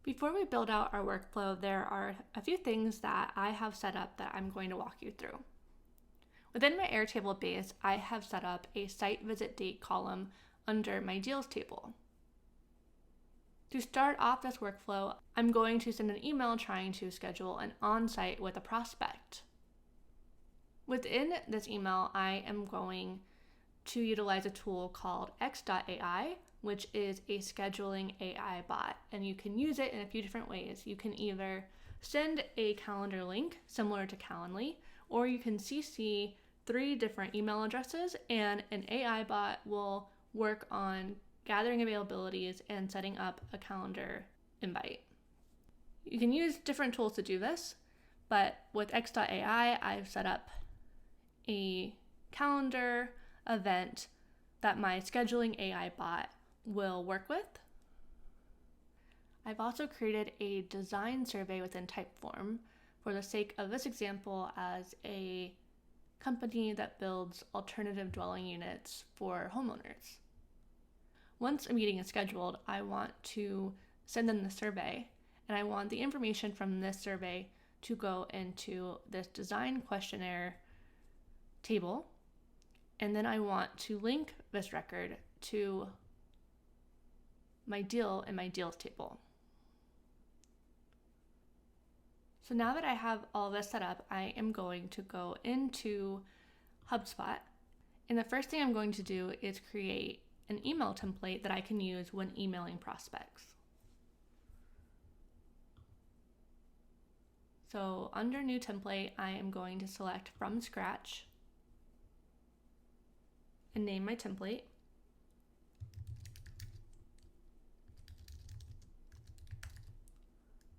Before we build out our workflow, there are a few things that I have set up that I'm going to walk you through. Within my Airtable base, I have set up a site visit date column under my deals table. To start off this workflow, I'm going to send an email trying to schedule an on-site with a prospect. Within this email, I am going to utilize a tool called X.AI, which is a scheduling AI bot, and you can use it in a few different ways. You can either send a calendar link similar to Calendly, or you can CC 3 different email addresses, and an AI bot will work on gathering availabilities and setting up a calendar invite. You can use different tools to do this, but with X.AI, I've set up a calendar event that my scheduling AI bot will work with. I've also created a design survey within Typeform for the sake of this example as a company that builds alternative dwelling units for homeowners. Once a meeting is scheduled, I want to send them the survey, and I want the information from this survey to go into this design questionnaire table, and then I want to link this record to my deal in my deals table. So now that I have all this set up, I am going to go into HubSpot, and the first thing I'm going to do is create an email template that I can use when emailing prospects. So under new template, I am going to select from scratch and name my template.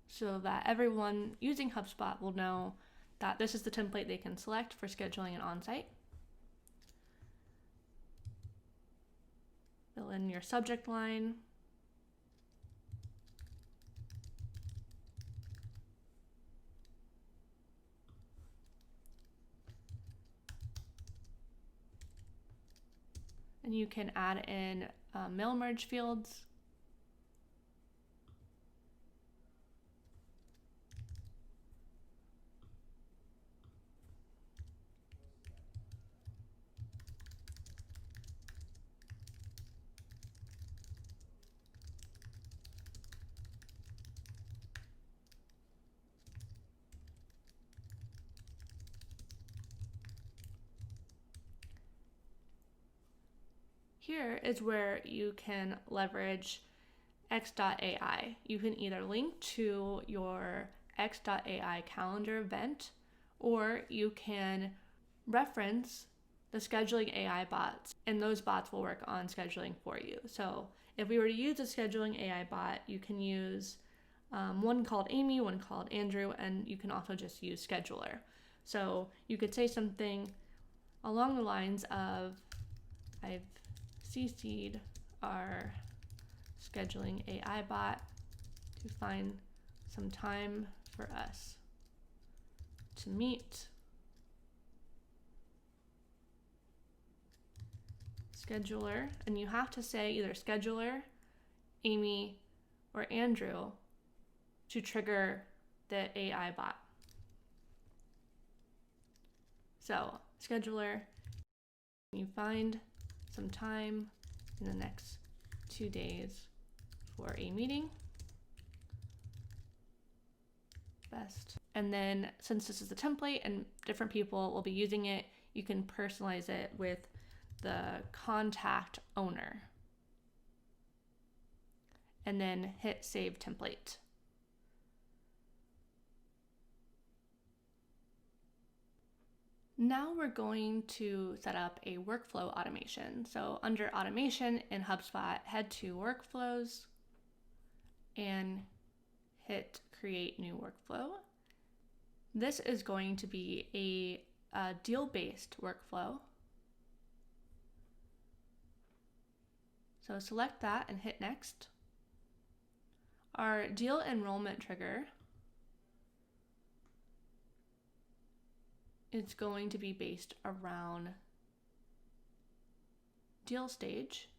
So that everyone using HubSpot will know that this is the template they can select for scheduling an on-site. Fill in your subject line. And you can add in mail merge fields. Here is where you can leverage X.AI. You can either link to your X.AI calendar event, or you can reference the scheduling AI bots, and those bots will work on scheduling for you. So if we were to use a scheduling AI bot, you can use one called Amy, one called Andrew, and you can also just use scheduler. So you could say something along the lines of, I've CC'd our scheduling AI bot to find some time for us to meet. Scheduler, and you have to say either scheduler, Amy, or Andrew to trigger the AI bot. So, scheduler, you find some time in the next 2 days for a meeting. Best. And then since this is a template and different people will be using it, you can personalize it with the contact owner. And then hit save template. Now we're going to set up a workflow automation. So under automation in HubSpot, head to workflows and hit create new workflow. This is going to be a deal-based workflow. So select that and hit next. Our deal enrollment trigger is going to be based around deal stage.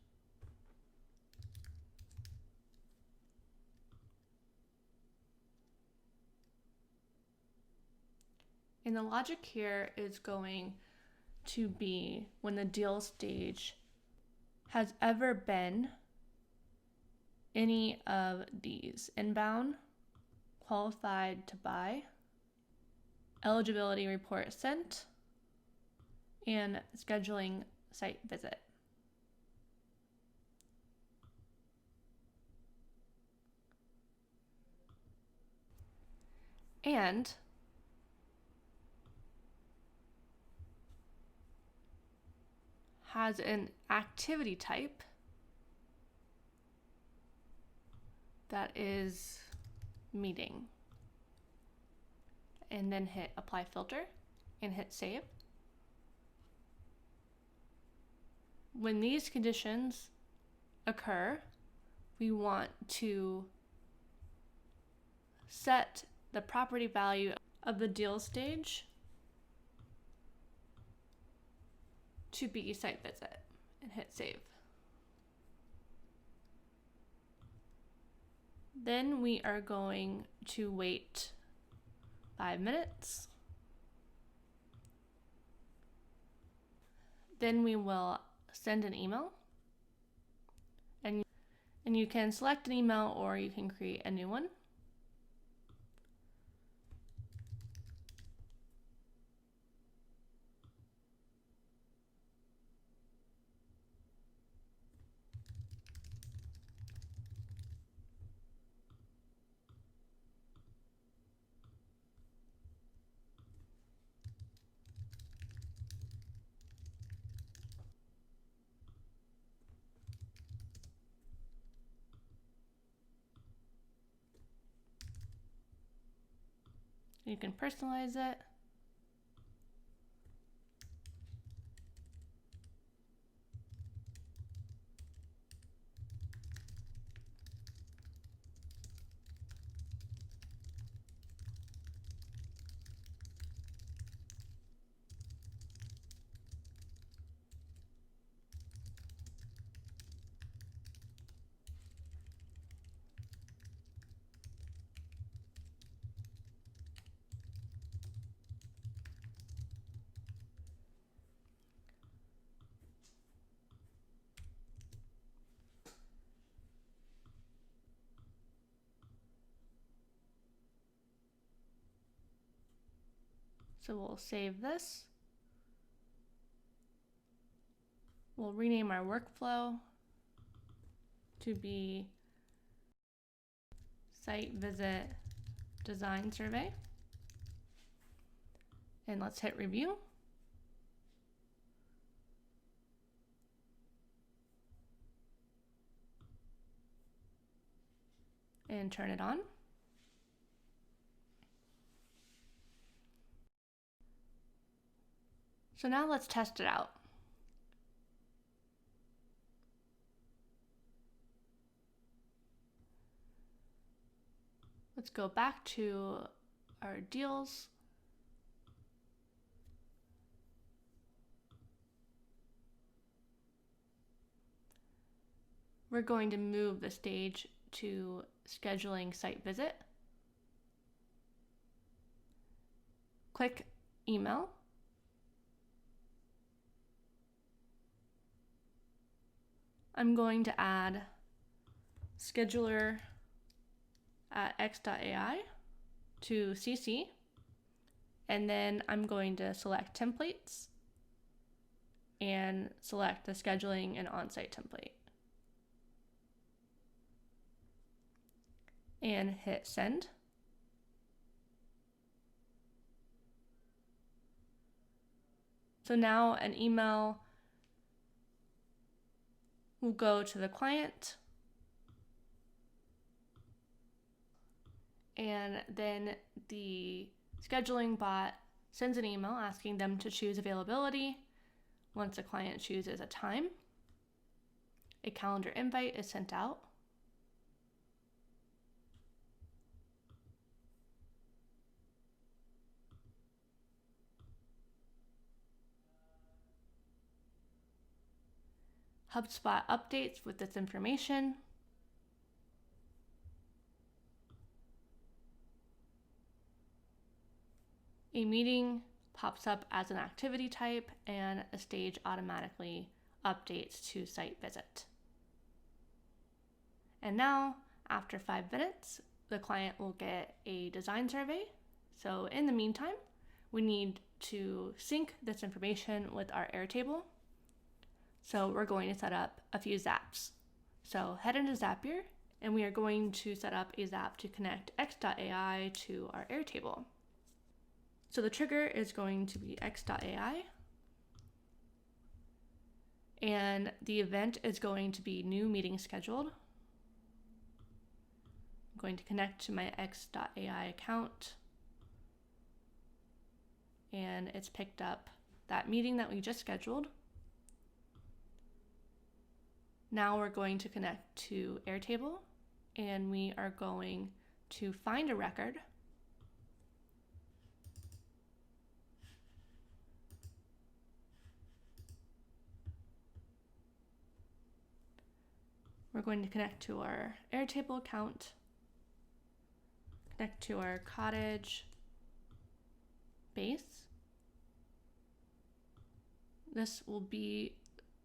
And the logic here is going to be when the deal stage has ever been any of these: inbound, qualified to buy, eligibility report sent, and scheduling site visit. And has an activity type that is meeting. And then hit apply filter and hit save. When these conditions occur, we want to set the property value of the deal stage to be site visit and hit save. Then we are going to wait 5 minutes. Then we will send an email, and you can select an email or you can create a new one. You can personalize it. So we'll save this. We'll rename our workflow to be site visit design survey. And let's hit review. And turn it on. So now let's test it out. Let's go back to our deals. We're going to move the stage to scheduling site visit. Click email. I'm going to add scheduler at x.ai to CC, and then I'm going to select templates and select the scheduling and on-site template and hit send. So now an email will go to the client, and then the scheduling bot sends an email asking them to choose availability. Once the client chooses a time, a calendar invite is sent out. HubSpot updates with this information. A meeting pops up as an activity type, and a stage automatically updates to site visit. And now, after 5 minutes, the client will get a design survey. So in the meantime, we need to sync this information with our Airtable. So we're going to set up a few zaps. So head into Zapier, and we are going to set up a zap to connect x.ai to our Airtable. So the trigger is going to be x.ai, and the event is going to be new meeting scheduled. I'm going to connect to my x.ai account, and it's picked up that meeting that we just scheduled. Now we're going to connect to Airtable, and we are going to find a record. We're going to connect to our Airtable account, connect to our cottage base. This will be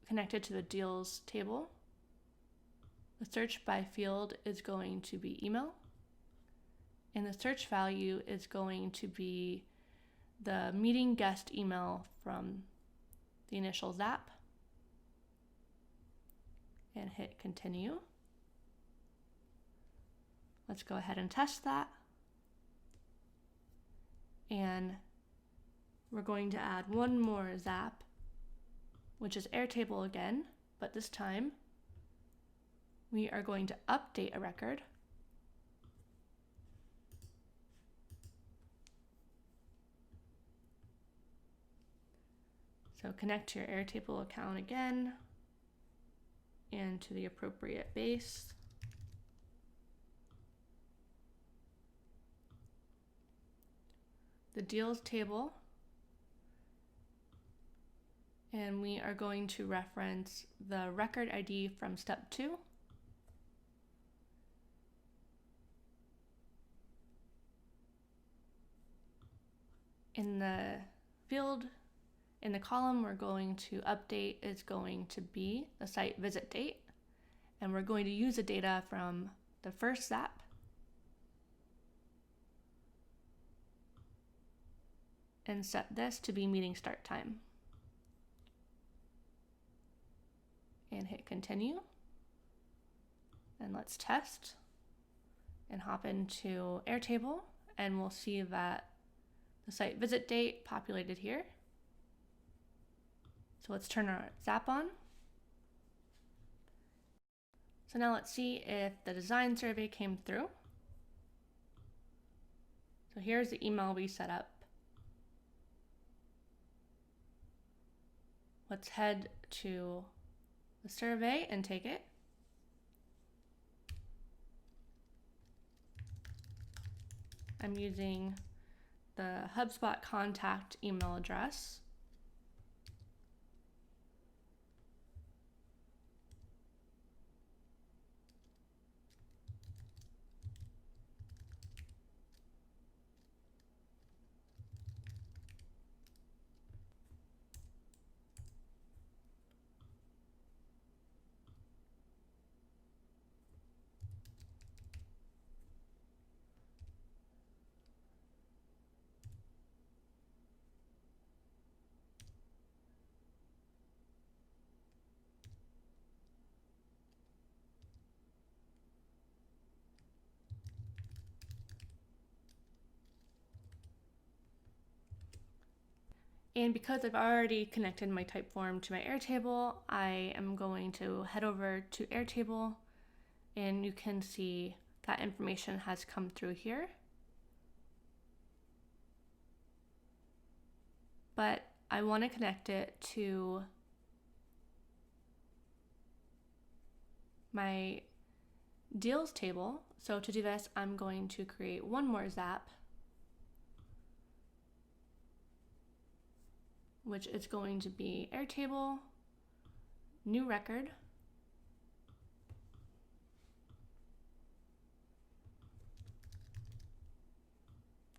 connected to the deals table. The search by field is going to be email, and the search value is going to be the meeting guest email from the initial zap, and hit continue. Let's go ahead and test that. And we're going to add one more zap, which is Airtable again, but this time we are going to update a record. So connect to your Airtable account again and to the appropriate base. The deals table, and we are going to reference the record ID from step 2. In the field, in the column we're going to update is going to be the site visit date, and we're going to use the data from the first zap. And set this to be meeting start time. And hit continue. And let's test and hop into Airtable, and we'll see that the site visit date populated here. So let's turn our zap on. So now let's see if the design survey came through. So here's the email we set up. Let's head to the survey and take it. I'm using the HubSpot contact email address. And because I've already connected my Typeform to my Airtable, I am going to head over to Airtable, and you can see that information has come through here. But I want to connect it to my deals table. So to do this, I'm going to create one more zap, which is going to be Airtable, new record,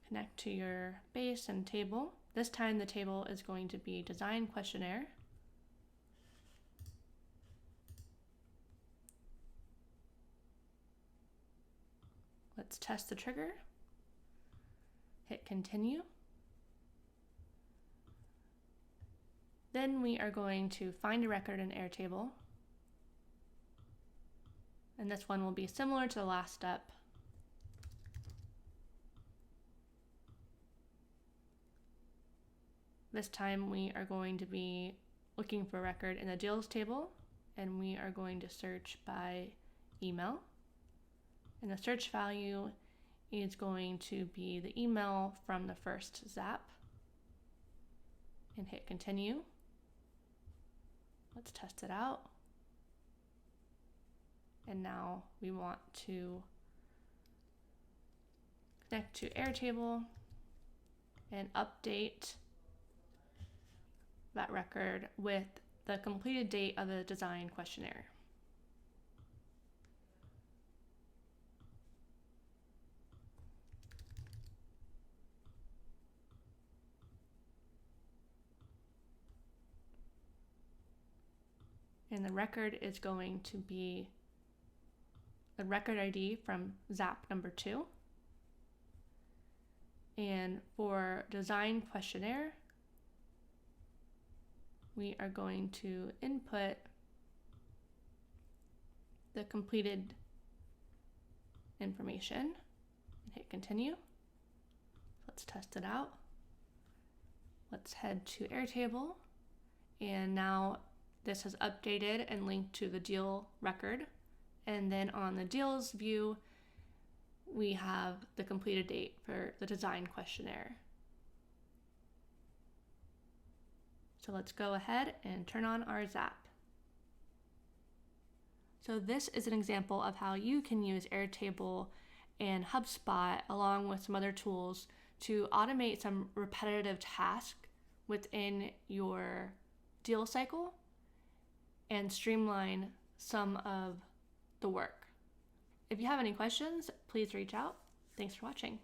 connect to your base and table. This time the table is going to be design questionnaire. Let's test the trigger. Hit continue. Then we are going to find a record in Airtable. And this one will be similar to the last step. This time we are going to be looking for a record in the deals table, and we are going to search by email. And the search value is going to be the email from the first zap. And hit continue. Let's test it out. And now we want to connect to Airtable and update that record with the completed date of the design questionnaire. And the record is going to be the record ID from zap number 2. And for design questionnaire, we are going to input the completed information and hit continue. Let's test it out. Let's head to Airtable, and now this has updated and linked to the deal record. And then on the deals view, we have the completed date for the design questionnaire. So let's go ahead and turn on our Zap. So this is an example of how you can use Airtable and HubSpot along with some other tools to automate some repetitive tasks within your deal cycle and streamline some of the work. If you have any questions, please reach out. Thanks for watching.